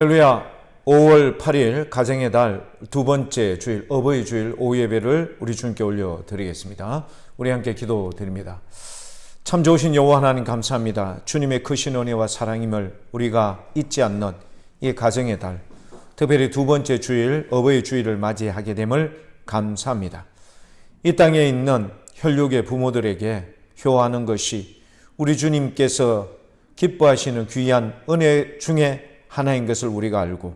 할렐루야. 5월 8일 가정의 달 두 번째 주일 어버이 주일 오후 예배를 우리 주님께 올려드리겠습니다. 우리 함께 기도드립니다. 참 좋으신 여호와 하나님 감사합니다. 주님의 크신 은혜와 사랑임을 우리가 잊지 않는 이 가정의 달, 특별히 두 번째 주일 어버이 주일을 맞이하게 됨을 감사합니다. 이 땅에 있는 혈육의 부모들에게 효하는 것이 우리 주님께서 기뻐하시는 귀한 은혜 중에 하나인 것을 우리가 알고,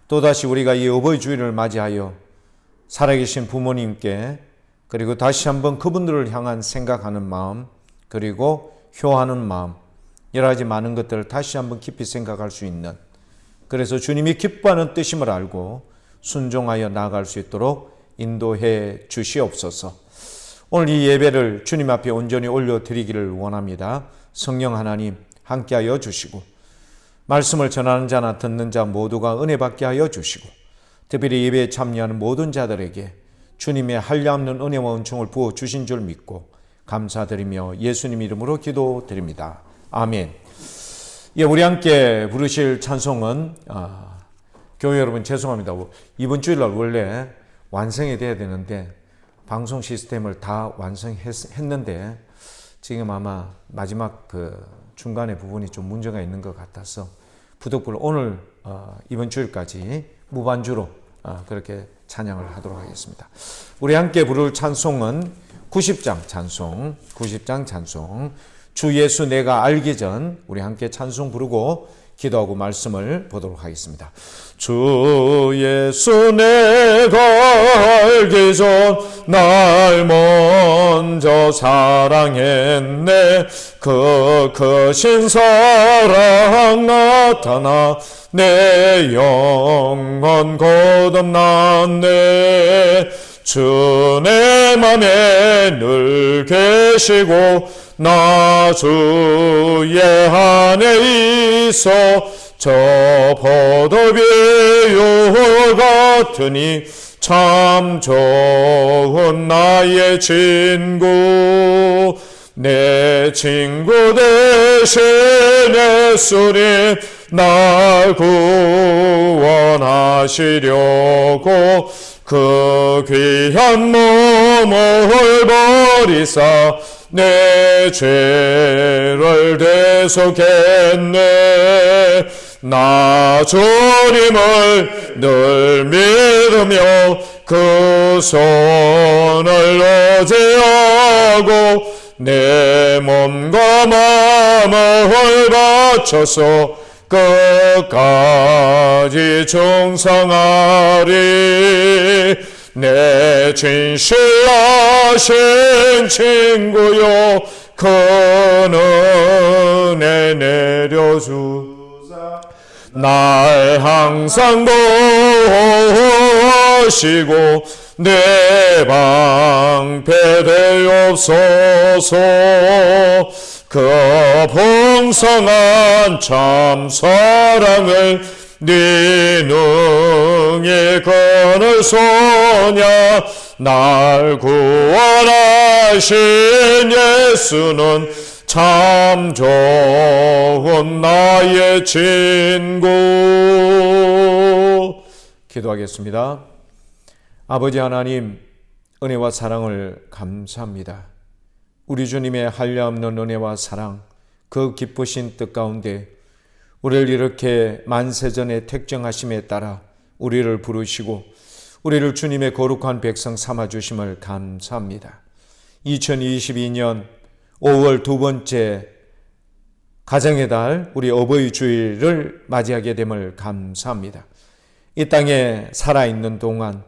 또다시 우리가 이 어버이 주일을 맞이하여 살아계신 부모님께, 그리고 다시 한번 그분들을 향한 생각하는 마음, 그리고 효하는 마음, 여러 가지 많은 것들을 다시 한번 깊이 생각할 수 있는, 그래서 주님이 기뻐하는 뜻임을 알고 순종하여 나아갈 수 있도록 인도해 주시옵소서. 오늘 이 예배를 주님 앞에 온전히 올려드리기를 원합니다. 성령 하나님 함께하여 주시고, 말씀을 전하는 자나 듣는 자 모두가 은혜 받게 하여 주시고, 특별히 예배에 참여하는 모든 자들에게 주님의 한량없는 은혜와 은총을 부어 주신 줄 믿고 감사드리며 예수님 이름으로 기도드립니다. 아멘. 예, 우리 함께 부르실 찬송은 교회 여러분 죄송합니다. 이번 주일날 원래 완성이 돼야 되는데 방송 시스템을 다 완성했는데 지금 아마 마지막 중간에 부분이 좀 문제가 있는 것 같아서 부득불 오늘 이번 주일까지 무반주로 그렇게 찬양을 하도록 하겠습니다. 우리 함께 부를 찬송은 90장 찬송 주 예수 내가 알기 전, 우리 함께 찬송 부르고 기도하고 말씀을 보도록 하겠습니다. 주 예수 내가 알기 전 날 먼저 사랑했네. 그 크신 사랑 나타나 내 영혼 거듭났네. 주 내 맘에 늘 계시고 나 주의 안에 있어 저 포도비의 유월 같으니 참 좋은 나의 친구. 내 친구 대신 예수님 날 구원하시려고 그 귀한 몸을 버리사 내 죄를 대속했네. 나 주님을 늘 믿으며 그 손을 의지하고 내 몸과 마음을 바쳐서 끝까지 충성하리. 내 진실하신 친구요 큰 은혜 내려주사 날 항상 보호하시고 내 방패 되옵소서. 그 풍성한 참 사랑을 네 능히 끊을 소냐. 날 구원하신 예수는 참 좋은 나의 친구. 기도하겠습니다. 아버지 하나님, 은혜와 사랑을 감사합니다. 우리 주님의 한량없는 은혜와 사랑, 그 기쁘신 뜻 가운데 우리를 이렇게 만세전에 택정하심에 따라 우리를 부르시고 우리를 주님의 거룩한 백성 삼아주심을 감사합니다. 2022년 5월 두 번째 가정의 달, 우리 어버이 주일을 맞이하게 됨을 감사합니다. 이 땅에 살아있는 동안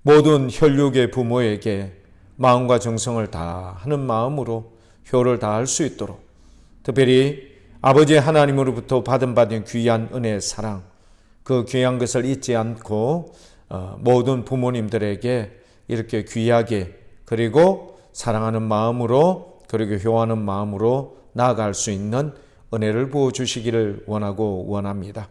모든 혈육의 부모에게 마음과 정성을 다하는 마음으로 효를 다할 수 있도록, 특별히 아버지 하나님으로부터 받은 귀한 은혜, 사랑, 그 귀한 것을 잊지 않고 모든 부모님들에게 이렇게 귀하게, 그리고 사랑하는 마음으로, 그리고 효하는 마음으로 나아갈 수 있는 은혜를 부어주시기를 원하고 원합니다.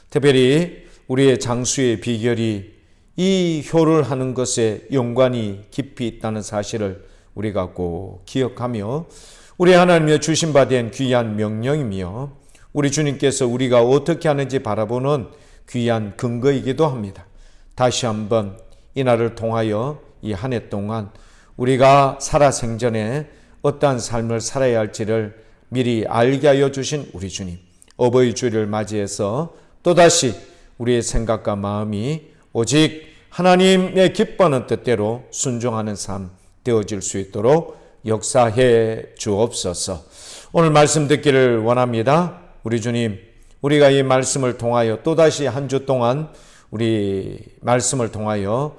특별히 우리의 장수의 비결이 이 효를 하는 것에 연관이 깊이 있다는 사실을 우리가 꼭 기억하며, 우리 하나님의 주신 바 된 귀한 명령이며 우리 주님께서 우리가 어떻게 하는지 바라보는 귀한 근거이기도 합니다. 다시 한번 이날을 통하여 이 한 해 동안 우리가 살아생전에 어떠한 삶을 살아야 할지를 미리 알게 하여 주신 우리 주님, 어버이 주일을 맞이해서 또다시 우리의 생각과 마음이 오직 하나님의 기뻐하는 뜻대로 순종하는 삶 되어질 수 있도록 역사해 주옵소서. 오늘 말씀 듣기를 원합니다. 우리 주님, 우리가 이 말씀을 통하여 또다시 한 주 동안 우리 말씀을 통하여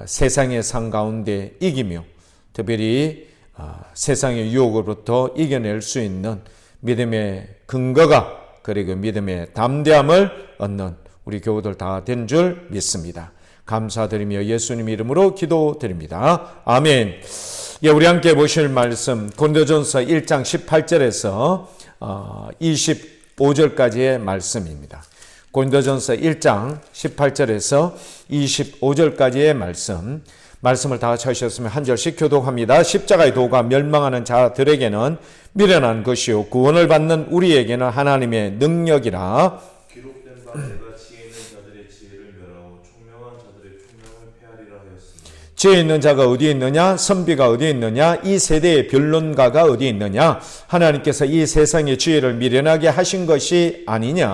세상의 상 가운데 이기며 특별히 세상의 유혹으로부터 이겨낼 수 있는 믿음의 근거가 그리고 믿음의 담대함을 얻는 우리 교우들 다 된 줄 믿습니다. 감사드리며 예수님 이름으로 기도드립니다. 아멘. 예, 우리 함께 보실 말씀 고린도전서 1장 18절에서 25절까지의 말씀입니다. 고린도전서 1장 18절에서 25절까지의 말씀을 다 같이 하셨으면 한 절씩 교독합니다. 십자가의 도가 멸망하는 자들에게는 미련한 것이요 구원을 받는 우리에게는 하나님의 능력이라. 기록된 바 내가 지혜 있는 자들의 지혜를 멸하고 총명한 자들의 총명을 폐하리라 하였으니. 지혜 있는 자가 어디에 있느냐? 선비가 어디에 있느냐? 이 세대의 변론가가 어디에 있느냐? 하나님께서 이 세상의 지혜를 미련하게 하신 것이 아니냐?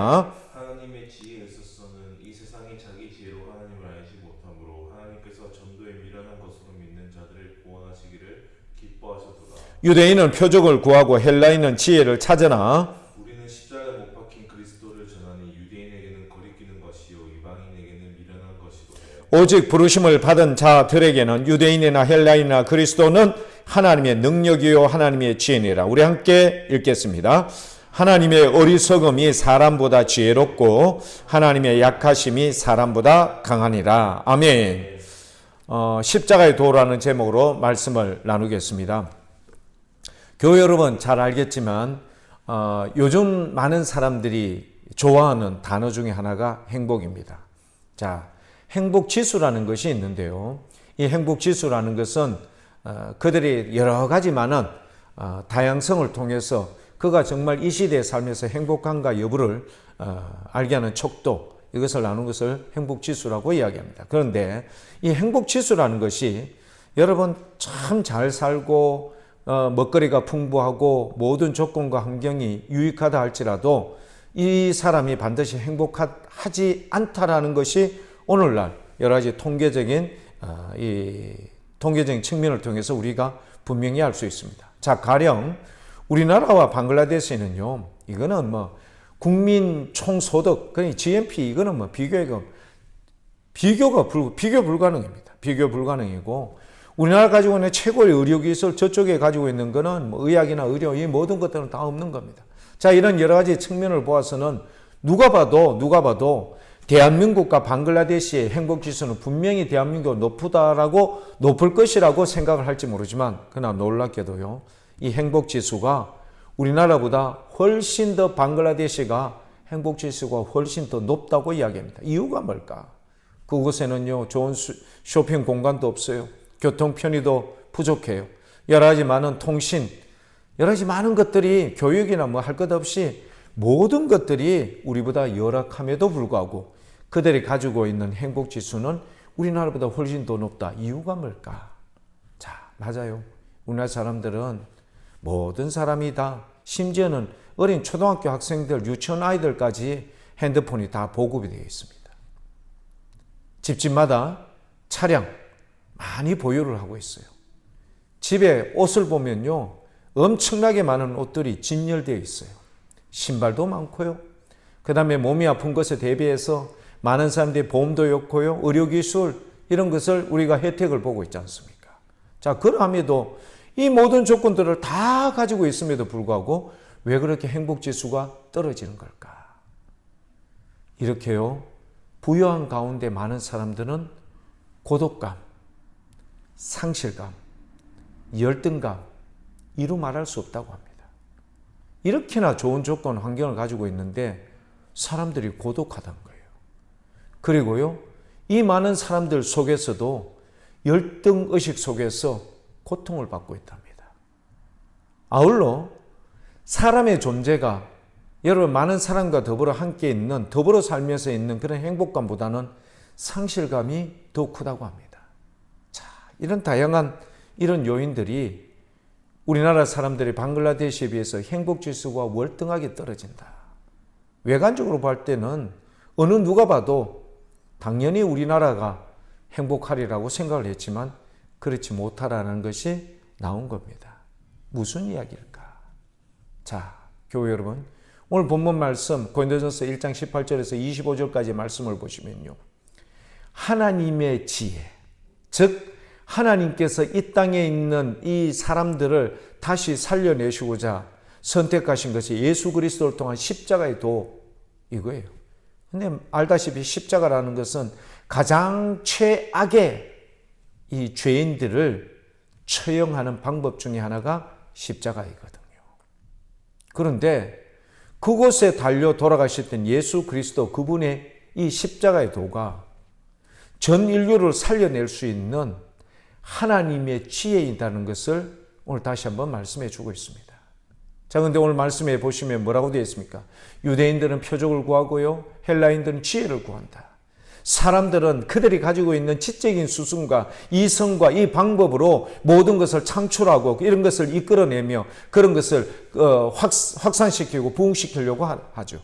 하나님의 지혜에 있어서는 이 세상이 자기 지혜로 하나님을 알지 못하므로 하나님께서 전도에 미련한 것으로 믿는 자들을 구원하시기를 기뻐하셨도다. 유대인은 표적을 구하고 헬라인은 지혜를 찾으나 우리는 십자가에 못 박힌 그리스도를 전하니 유대인에게는 거리끼는 것이요 이방인에게는 미련한 것이로되 오직 부르심을 받은 자들에게는 유대인이나 헬라인이나 그리스도는 하나님의 능력이요 하나님의 지혜니라. 우리 함께 읽겠습니다. 하나님의 어리석음이 사람보다 지혜롭고 하나님의 약하심이 사람보다 강하니라. 아멘. 십자가의 도라는 제목으로 말씀을 나누겠습니다. 교회 여러분 잘 알겠지만 요즘 많은 사람들이 좋아하는 단어 중에 하나가 행복입니다. 자, 행복지수라는 것이 있는데요. 이 행복지수라는 것은 그들이 여러 가지 많은 다양성을 통해서 그가 정말 이 시대에 살면서 행복한가 여부를 알게 하는 척도, 이것을 나누는 것을 행복지수라고 이야기합니다. 그런데 이 행복지수라는 것이 여러분 참 잘 살고 먹거리가 풍부하고 모든 조건과 환경이 유익하다 할지라도 이 사람이 반드시 행복하지 않다라는 것이 오늘날 여러 가지 통계적인 측면을 통해서 우리가 분명히 알 수 있습니다. 자, 가령 우리나라와 방글라데시는요, 이거는 국민 총소득, 그러니까 GNP, 이거는 비교 불가능입니다. 비교 불가능이고, 우리나라 가지고 있는 최고의 의료기술, 저쪽에 가지고 있는 거는 의학이나 의료, 이 모든 것들은 다 없는 겁니다. 자, 이런 여러 가지 측면을 보아서는 누가 봐도 대한민국과 방글라데시의 행복지수는 분명히 대한민국이 높을 것이라고 생각을 할지 모르지만, 그러나 놀랍게도요, 이 행복지수가 우리나라보다 훨씬 더 방글라데시가 행복지수가 훨씬 더 높다고 이야기합니다. 이유가 뭘까? 그곳에는요, 좋은 쇼핑 공간도 없어요. 교통 편의도 부족해요. 여러 가지 많은 통신, 여러 가지 많은 것들이 교육이나 할 것 없이 모든 것들이 우리보다 열악함에도 불구하고 그들이 가지고 있는 행복지수는 우리나라보다 훨씬 더 높다. 이유가 뭘까? 자, 맞아요. 우리나라 사람들은 모든 사람이 다, 심지어는 어린 초등학교 학생들, 유치원 아이들까지 핸드폰이 다 보급이 되어 있습니다. 집집마다 차량 많이 보유를 하고 있어요. 집에 옷을 보면요, 엄청나게 많은 옷들이 진열되어 있어요. 신발도 많고요. 그 다음에 몸이 아픈 것에 대비해서 많은 사람들이 보험도 좋고요. 의료기술, 이런 것을 우리가 혜택을 보고 있지 않습니까? 자, 그럼에도 이 모든 조건들을 다 가지고 있음에도 불구하고 왜 그렇게 행복지수가 떨어지는 걸까? 이렇게요, 부유한 가운데 많은 사람들은 고독감, 상실감, 열등감, 이루 말할 수 없다고 합니다. 이렇게나 좋은 조건, 환경을 가지고 있는데 사람들이 고독하다는 거예요. 그리고요, 이 많은 사람들 속에서도 열등의식 속에서 고통을 받고 있답니다. 아울러 사람의 존재가 여러분 많은 사람과 더불어 함께 있는, 더불어 살면서 있는 그런 행복감보다는 상실감이 더 크다고 합니다. 자, 이런 다양한 이런 요인들이 우리나라 사람들이 방글라데시에 비해서 행복 지수가 월등하게 떨어진다. 외관적으로 볼 때는 어느 누가 봐도 당연히 우리나라가 행복하리라고 생각을 했지만 그렇지 못하라는 것이 나온 겁니다. 무슨 이야기일까? 자, 교회 여러분, 오늘 본문 말씀 고린도전서 1장 18절에서 25절까지 말씀을 보시면요. 하나님의 지혜, 즉 하나님께서 이 땅에 있는 이 사람들을 다시 살려내시고자 선택하신 것이 예수 그리스도를 통한 십자가의 도 이거예요. 근데 알다시피 십자가라는 것은 가장 최악의 이 죄인들을 처형하는 방법 중에 하나가 십자가이거든요. 그런데 그곳에 달려 돌아가셨던 예수 그리스도 그분의 이 십자가의 도가 전 인류를 살려낼 수 있는 하나님의 지혜이다는 것을 오늘 다시 한번 말씀해 주고 있습니다. 자, 근데 오늘 말씀해 보시면 뭐라고 되어 있습니까? 유대인들은 표적을 구하고요, 헬라인들은 지혜를 구한다. 사람들은 그들이 가지고 있는 지적인 수순과 이성과 이 방법으로 모든 것을 창출하고 이런 것을 이끌어내며 그런 것을 확산시키고 부흥시키려고 하죠.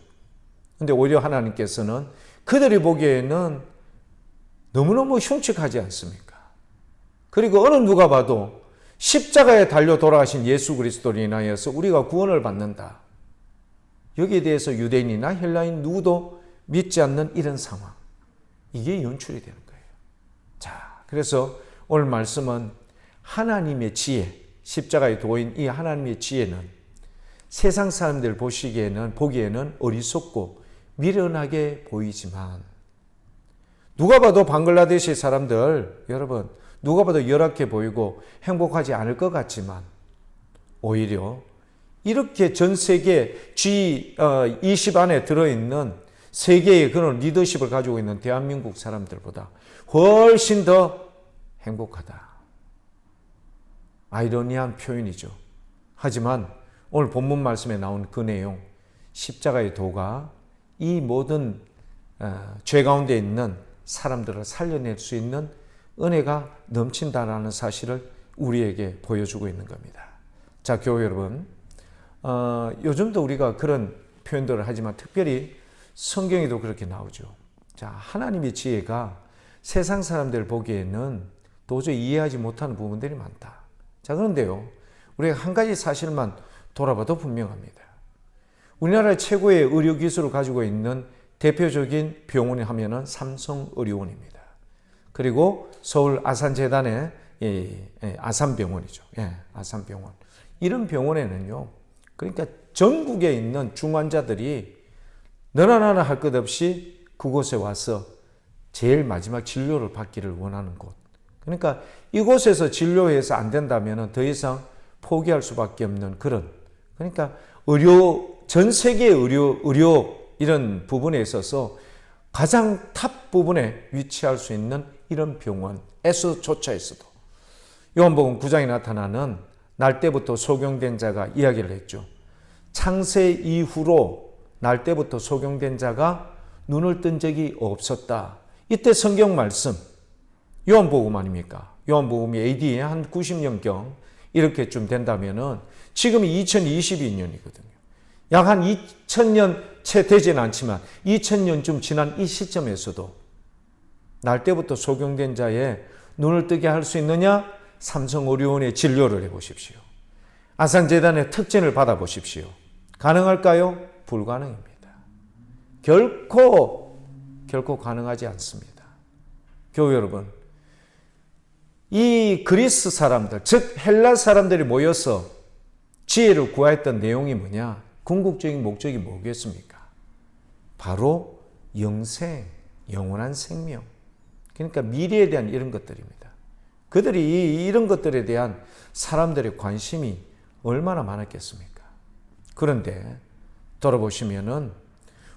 근데 오히려 하나님께서는 그들이 보기에는 너무너무 흉측하지 않습니까? 그리고 어느 누가 봐도 십자가에 달려 돌아가신 예수 그리스도로 인하여서 우리가 구원을 받는다. 여기에 대해서 유대인이나 헬라인 누구도 믿지 않는 이런 상황. 이게 연출이 되는 거예요. 자, 그래서 오늘 말씀은 하나님의 지혜, 십자가의 도인 이 하나님의 지혜는 세상 사람들 보기에는 어리석고 미련하게 보이지만 누가 봐도 방글라데시 사람들, 여러분, 누가 봐도 열악해 보이고 행복하지 않을 것 같지만 오히려 이렇게 전 세계 G20 안에 들어있는 세계의 그런 리더십을 가지고 있는 대한민국 사람들보다 훨씬 더 행복하다. 아이러니한 표현이죠. 하지만 오늘 본문 말씀에 나온 그 내용, 십자가의 도가 이 모든 죄 가운데 있는 사람들을 살려낼 수 있는 은혜가 넘친다라는 사실을 우리에게 보여주고 있는 겁니다. 자, 교회 여러분, 요즘도 우리가 그런 표현들을 하지만 특별히 성경에도 그렇게 나오죠. 자, 하나님의 지혜가 세상 사람들 보기에는 도저히 이해하지 못하는 부분들이 많다. 자, 그런데요, 우리가 한 가지 사실만 돌아봐도 분명합니다. 우리나라 최고의 의료 기술을 가지고 있는 대표적인 병원이 하면은 삼성의료원입니다. 그리고 서울 아산재단의 아산병원이죠. 아산병원. 이런 병원에는요, 그러니까 전국에 있는 중환자들이 너나 나나 할 것 없이 그곳에 와서 제일 마지막 진료를 받기를 원하는 곳. 그러니까 이곳에서 진료해서 안 된다면 더 이상 포기할 수밖에 없는 그런, 그러니까 전 세계 의료 이런 부분에 있어서 가장 탑 부분에 위치할 수 있는 이런 병원에서조차에서도 요한복음 9장에 나타나는 날 때부터 소경된 자가 이야기를 했죠. 창세 이후로 날 때부터 소경된 자가 눈을 뜬 적이 없었다. 이때 성경 말씀 요한복음 아닙니까? 요한복음이 AD 한 90년경 이렇게쯤 된다면은 지금이 2022년이거든요. 약 한 2000년 채 되지는 않지만 2000년쯤 지난 이 시점에서도 날 때부터 소경된 자의 눈을 뜨게 할 수 있느냐? 삼성의료원의 진료를 해보십시오. 아산재단의 특진을 받아보십시오. 가능할까요? 불가능입니다. 결코 가능하지 않습니다. 교회 여러분, 이 그리스 사람들, 즉 헬라 사람들이 모여서 지혜를 구하였던 내용이 뭐냐? 궁극적인 목적이 뭐겠습니까? 바로 영생, 영원한 생명. 그러니까 미래에 대한 이런 것들입니다. 그들이 이런 것들에 대한 사람들의 관심이 얼마나 많았겠습니까? 그런데 돌아보시면은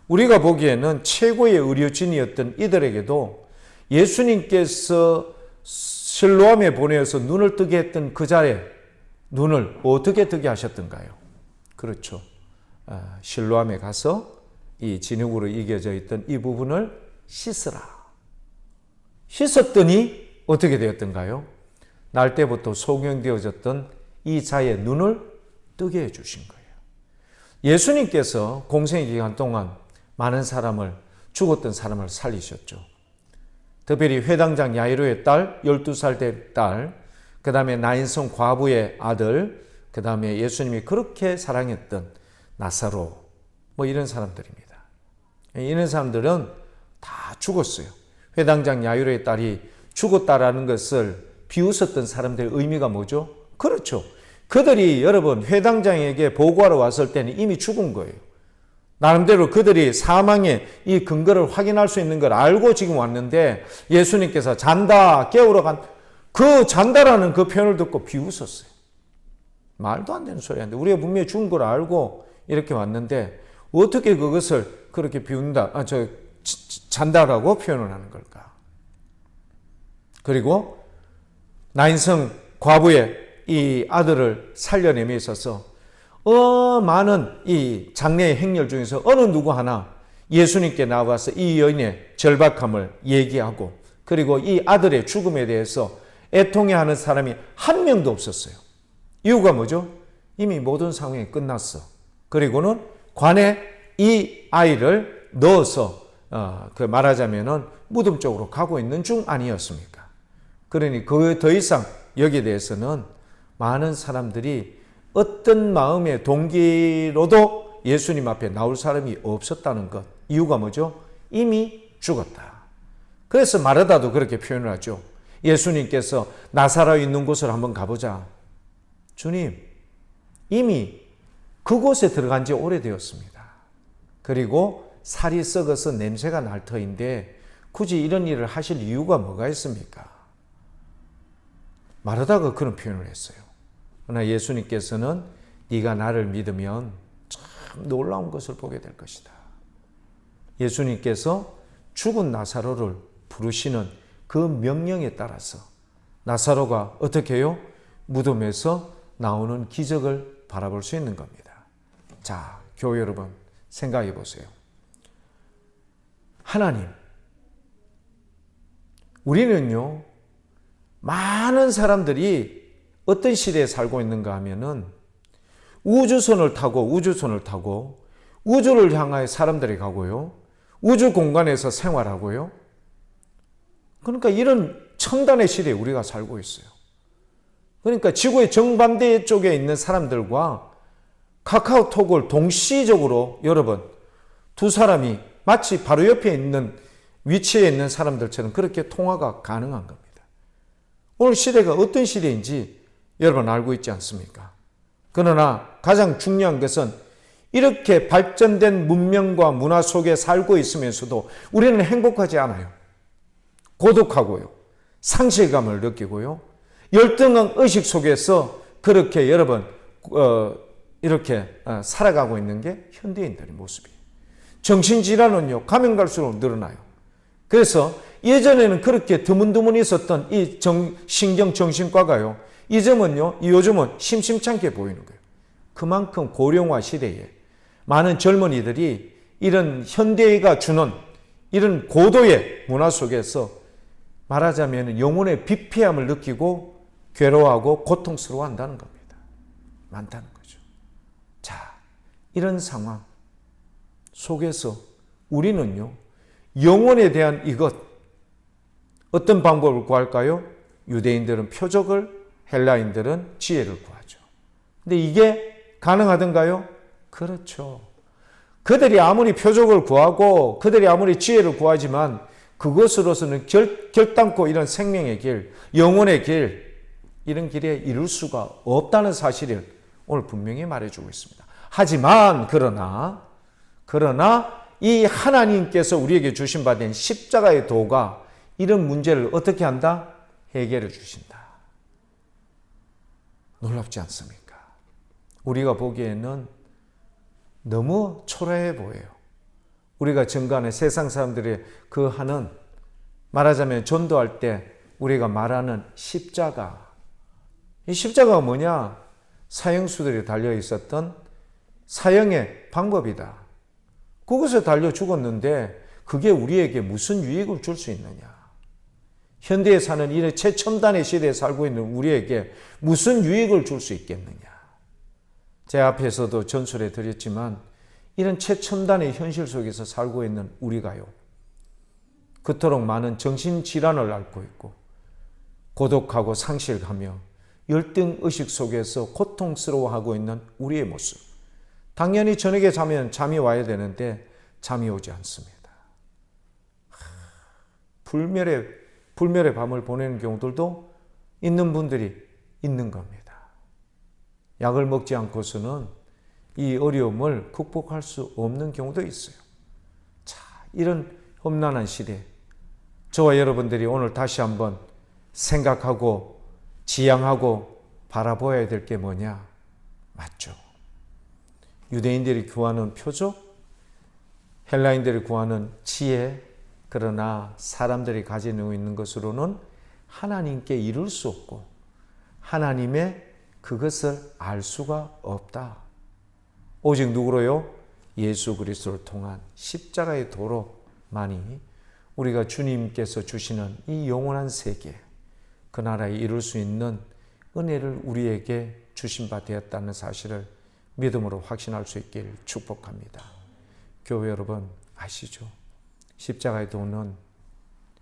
우리가 보기에는 최고의 의료진이었던 이들에게도 예수님께서 실로암에 보내어서 눈을 뜨게 했던 그 자리에 눈을 어떻게 뜨게 하셨던가요? 그렇죠. 실로암에 가서 이 진흙으로 이겨져 있던 이 부분을 씻으라. 씻었더니 어떻게 되었던가요? 날 때부터 소경되어졌던 이 자의 눈을 뜨게 해주신 거예요. 예수님께서 공생의 기간 동안 많은 사람을, 죽었던 사람을 살리셨죠. 특별히 회당장 야이로의 딸, 12살 된 딸, 그 다음에 나인성 과부의 아들, 그 다음에 예수님이 그렇게 사랑했던 나사로, 뭐 이런 사람들입니다. 이런 사람들은 다 죽었어요. 회당장 야이로의 딸이 죽었다라는 것을 비웃었던 사람들의 의미가 뭐죠? 그렇죠. 그들이 여러분 회당장에게 보고하러 왔을 때는 이미 죽은 거예요. 나름대로 그들이 사망의 이 근거를 확인할 수 있는 걸 알고 지금 왔는데 예수님께서 잔다, 깨우러 간, 그 잔다라는 그 표현을 듣고 비웃었어요. 말도 안 되는 소리 하는데 우리가 분명히 죽은 걸 알고 이렇게 왔는데 어떻게 그것을 그렇게 비운다, 잔다라고 표현을 하는 걸까? 그리고 나인성 과부의 이 아들을 살려냄에 있어서 많은 이 장례의 행렬 중에서 어느 누구 하나 예수님께 나와서 이 여인의 절박함을 얘기하고 그리고 이 아들의 죽음에 대해서 애통해하는 사람이 한 명도 없었어요. 이유가 뭐죠? 이미 모든 상황이 끝났어. 그리고는 관에 이 아이를 넣어서 그 말하자면은 무덤 쪽으로 가고 있는 중 아니었습니까? 그러니 그 더 이상 여기에 대해서는 많은 사람들이 어떤 마음의 동기로도 예수님 앞에 나올 사람이 없었다는 것. 이유가 뭐죠? 이미 죽었다. 그래서 마르다도 그렇게 표현을 하죠. 예수님께서 나사로 있는 곳을 한번 가보자. 주님, 이미 그곳에 들어간 지 오래되었습니다. 그리고 살이 썩어서 냄새가 날 터인데 굳이 이런 일을 하실 이유가 뭐가 있습니까? 마르다가 그런 표현을 했어요. 그러나 예수님께서는 네가 나를 믿으면 참 놀라운 것을 보게 될 것이다. 예수님께서 죽은 나사로를 부르시는 그 명령에 따라서 나사로가 어떻게 해요? 무덤에서 나오는 기적을 바라볼 수 있는 겁니다. 자, 교회 여러분 생각해 보세요. 하나님, 우리는요, 많은 사람들이 어떤 시대에 살고 있는가 하면은 우주선을 타고 우주를 향하여 사람들이 가고요. 우주 공간에서 생활하고요. 그러니까 이런 첨단의 시대에 우리가 살고 있어요. 그러니까 지구의 정반대 쪽에 있는 사람들과 카카오톡을 동시적으로 여러분 두 사람이 마치 바로 옆에 있는 위치에 있는 사람들처럼 그렇게 통화가 가능한 겁니다. 오늘 시대가 어떤 시대인지 여러분 알고 있지 않습니까? 그러나 가장 중요한 것은 이렇게 발전된 문명과 문화 속에 살고 있으면서도 우리는 행복하지 않아요. 고독하고요. 상실감을 느끼고요. 열등한 의식 속에서 그렇게 여러분 이렇게 살아가고 있는 게 현대인들의 모습이에요. 정신질환은요, 가면 갈수록 늘어나요. 그래서 예전에는 그렇게 드문드문 있었던 이 신경정신과가요, 요즘은 심심찮게 보이는 거예요. 그만큼 고령화 시대에 많은 젊은이들이 이런 현대가 주는 이런 고도의 문화 속에서 말하자면 영혼의 비폐함을 느끼고 괴로워하고 고통스러워 한다는 겁니다. 많다는 거죠. 자, 이런 상황 속에서 우리는요, 영혼에 대한 이것, 어떤 방법을 구할까요? 유대인들은 표적을, 헬라인들은 지혜를 구하죠. 근데 이게 가능하던가요? 그렇죠. 그들이 아무리 표적을 구하고 그들이 아무리 지혜를 구하지만 그것으로서는 결단코 이런 생명의 길, 영혼의 길, 이런 길에 이룰 수가 없다는 사실을 오늘 분명히 말해주고 있습니다. 하지만 그러나 이 하나님께서 우리에게 주신 바 된 십자가의 도가 이런 문제를 어떻게 한다? 해결해 주신다. 놀랍지 않습니까? 우리가 보기에는 너무 초라해 보여요. 우리가 증거하는 세상 사람들이 그 하는, 말하자면 전도할 때 우리가 말하는 십자가. 이 십자가가 뭐냐? 사형수들이 달려 있었던 사형의 방법이다. 그것에 달려 죽었는데 그게 우리에게 무슨 유익을 줄 수 있느냐? 현대에 사는 이런 최첨단의 시대에 살고 있는 우리에게 무슨 유익을 줄 수 있겠느냐? 제 앞에서도 전술해 드렸지만 이런 최첨단의 현실 속에서 살고 있는 우리가요. 그토록 많은 정신질환을 앓고 있고 고독하고 상실하며 열등의식 속에서 고통스러워하고 있는 우리의 모습. 당연히 저녁에 자면 잠이 와야 되는데 잠이 오지 않습니다. 불멸의 밤을 보내는 경우들도 있는 분들이 있는 겁니다. 약을 먹지 않고서는 이 어려움을 극복할 수 없는 경우도 있어요. 자, 이런 험난한 시대, 저와 여러분들이 오늘 다시 한번 생각하고 지향하고 바라보아야 될 게 뭐냐? 맞죠. 유대인들이 구하는 표적, 헬라인들이 구하는 지혜, 그러나 사람들이 가지고 있는 것으로는 하나님께 이룰 수 없고 하나님의 그것을 알 수가 없다. 오직 누구로요? 예수 그리스도를 통한 십자가의 도로만이 우리가 주님께서 주시는 이 영원한 세계, 그 나라에 이룰 수 있는 은혜를 우리에게 주신 바 되었다는 사실을 믿음으로 확신할 수 있길 축복합니다. 교회 여러분 아시죠? 십자가의 도는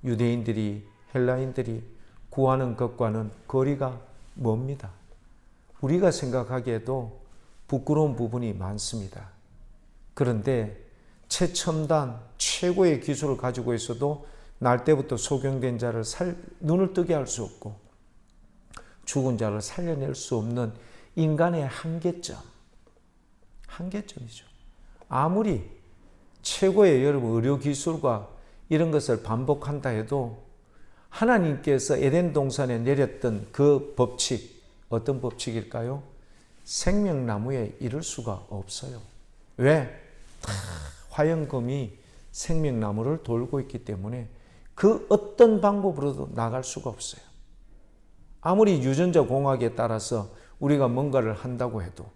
유대인들이 헬라인들이 구하는 것과는 거리가 멉니다. 우리가 생각하기에도 부끄러운 부분이 많습니다. 그런데 최첨단 최고의 기술을 가지고 있어도 날 때부터 소경된 자를 눈을 뜨게 할 수 없고 죽은 자를 살려낼 수 없는 인간의 한계점이죠. 아무리 최고의 여러분 의료기술과 이런 것을 반복한다 해도 하나님께서 에덴 동산에 내렸던 그 법칙, 어떤 법칙일까요? 생명나무에 이를 수가 없어요. 왜? 화영검이 생명나무를 돌고 있기 때문에 그 어떤 방법으로도 나갈 수가 없어요. 아무리 유전자 공학에 따라서 우리가 뭔가를 한다고 해도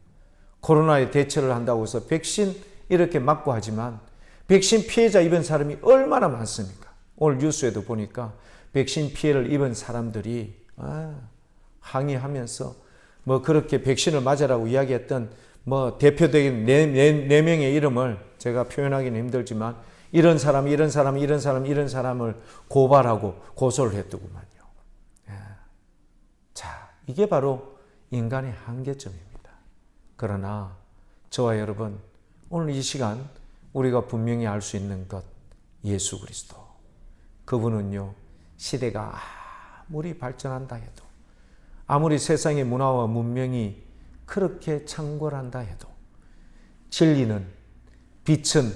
코로나에 대처를 한다고 해서 백신 이렇게 맞고 하지만 백신 피해자 입은 사람이 얼마나 많습니까? 오늘 뉴스에도 보니까 백신 피해를 입은 사람들이 항의하면서 뭐 그렇게 백신을 맞으라고 이야기했던 뭐 대표적인 네 명의 이름을 제가 표현하기는 힘들지만 이런 사람을 고발하고 고소를 했더구만요. 자, 이게 바로 인간의 한계점입니다. 그러나 저와 여러분 오늘 이 시간 우리가 분명히 알 수 있는 것, 예수 그리스도. 그분은요, 시대가 아무리 발전한다 해도, 아무리 세상의 문화와 문명이 그렇게 창궐한다 해도, 진리는, 빛은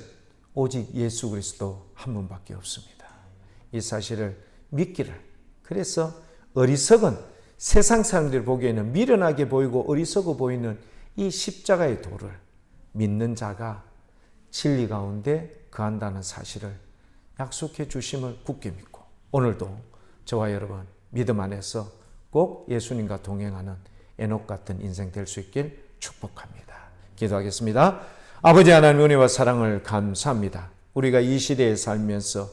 오직 예수 그리스도 한 분밖에 없습니다. 이 사실을 믿기를. 그래서 어리석은 세상 사람들이 보기에는 미련하게 보이고 어리석어 보이는 이 십자가의 도를 믿는 자가 진리 가운데 거한다는 사실을 약속해 주심을 굳게 믿고 오늘도 저와 여러분 믿음 안에서 꼭 예수님과 동행하는 에녹 같은 인생 될 수 있길 축복합니다. 기도하겠습니다. 아버지 하나님 은혜와 사랑을 감사합니다. 우리가 이 시대에 살면서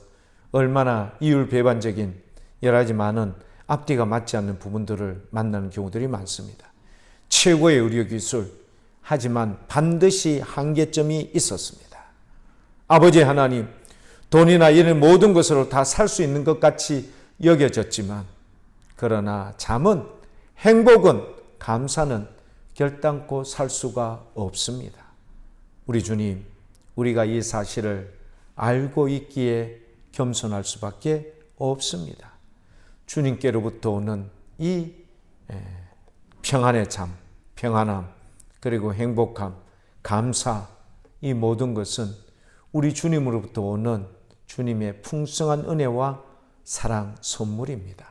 얼마나 이율배반적인 여러 가지 많은 앞뒤가 맞지 않는 부분들을 만나는 경우들이 많습니다. 최고의 의료기술, 하지만 반드시 한계점이 있었습니다. 아버지 하나님, 돈이나 이런 모든 것으로 다 살 수 있는 것 같이 여겨졌지만 그러나 잠은, 행복은, 감사는 결단코 살 수가 없습니다. 우리 주님, 우리가 이 사실을 알고 있기에 겸손할 수밖에 없습니다. 주님께로부터 오는 이 평안의 잠, 평안함, 그리고 행복함, 감사, 이 모든 것은 우리 주님으로부터 오는 주님의 풍성한 은혜와 사랑 선물입니다.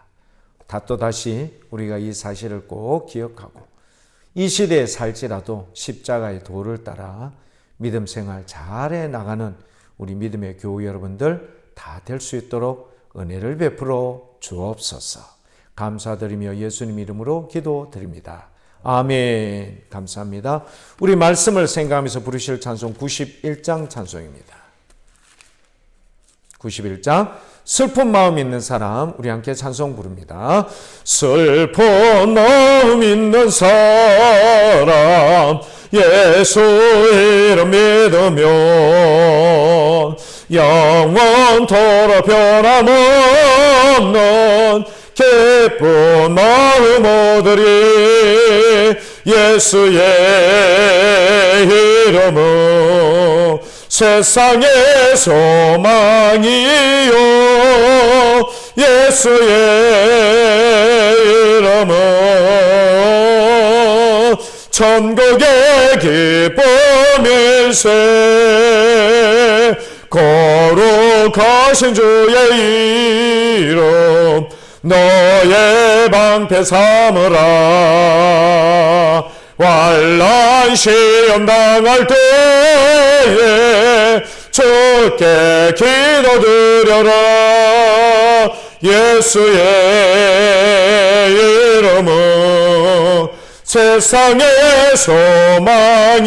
또다시 우리가 이 사실을 꼭 기억하고 이 시대에 살지라도 십자가의 도를 따라 믿음 생활 잘해 나가는 우리 믿음의 교우 여러분들 다 될 수 있도록 은혜를 베풀어 주옵소서. 감사드리며 예수님 이름으로 기도드립니다. 아멘. 감사합니다. 우리 말씀을 생각하면서 부르실 찬송 91장 찬송입니다. 91장 슬픈 마음 있는 사람, 우리 함께 찬송 부릅니다. 슬픈 마음 있는 사람, 예수 이름 믿으면 영원토록 변함없는 기쁜 마음 얻으리. 예수의 이름은 세상의 소망이요, 예수의 이름은 천국의 기쁨일세. 거룩하신 주의 이름 너의 방패 삼으라. 환난 시험 당할 때에 주께 기도드려라. 예수의 이름은 세상의 소망이요,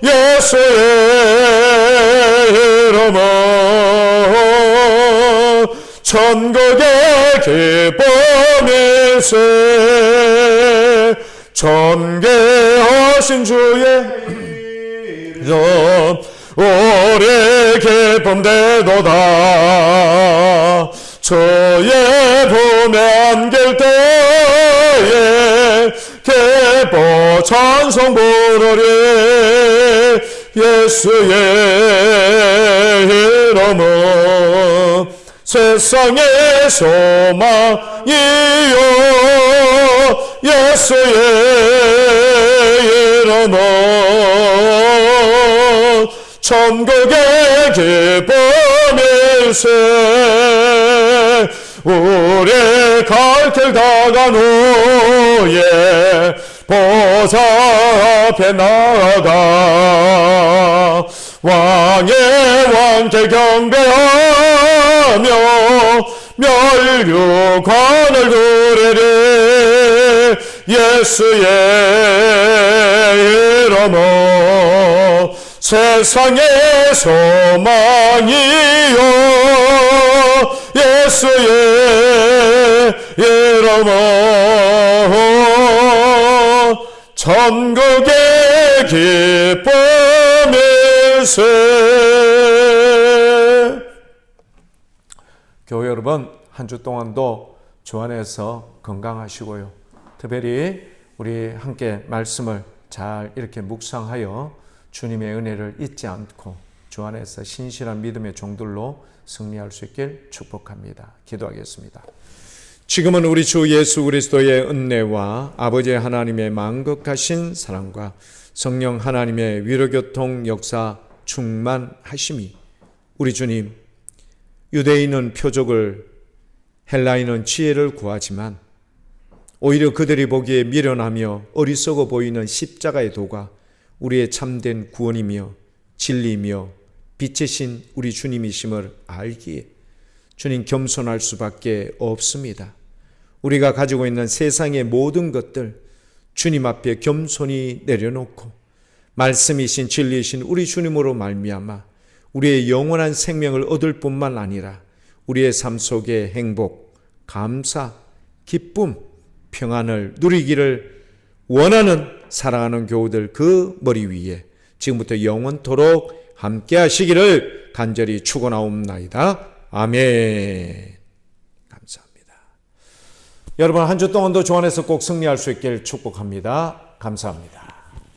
예수의 이름은 천국의 기쁨일세. 존귀하신 주의 이름 우리 기쁨 되도다. 주의 품에 안길 때에 기뻐 찬송 부르리. 예수의 이름은 세상의 소망이요, 예수의 이름은 천국의 기쁨일세. 우리 갈 길 다간 후에 보좌 앞에 나아가 왕의 왕께 경배하며 멸류관을 누리리. 예수의 이름은 세상의 소망이요, 예수의 이름은 천국의 기쁨일세. 교회 여러분, 한 주 동안도 주 안에서 건강하시고요. 특별히 우리 함께 말씀을 잘 이렇게 묵상하여 주님의 은혜를 잊지 않고 주 안에서 신실한 믿음의 종들로 승리할 수 있길 축복합니다. 기도하겠습니다. 지금은 우리 주 예수 그리스도의 은혜와 아버지 하나님의 만극하신 사랑과 성령 하나님의 위로교통 역사 충만하심이 우리 주님, 유대인은 표적을, 헬라인은 지혜를 구하지만 오히려 그들이 보기에 미련하며 어리석어 보이는 십자가의 도가 우리의 참된 구원이며 진리이며 빛이신 우리 주님이심을 알기에 주님 겸손할 수밖에 없습니다. 우리가 가지고 있는 세상의 모든 것들 주님 앞에 겸손히 내려놓고 말씀이신 진리이신 우리 주님으로 말미암아 우리의 영원한 생명을 얻을 뿐만 아니라 우리의 삶 속에 행복, 감사, 기쁨, 평안을 누리기를 원하는 사랑하는 교우들 그 머리 위에 지금부터 영원토록 함께 하시기를 간절히 축원하옵나이다. 아멘. 감사합니다. 여러분 한 주 동안도 주 안에서 꼭 승리할 수 있길 축복합니다. 감사합니다.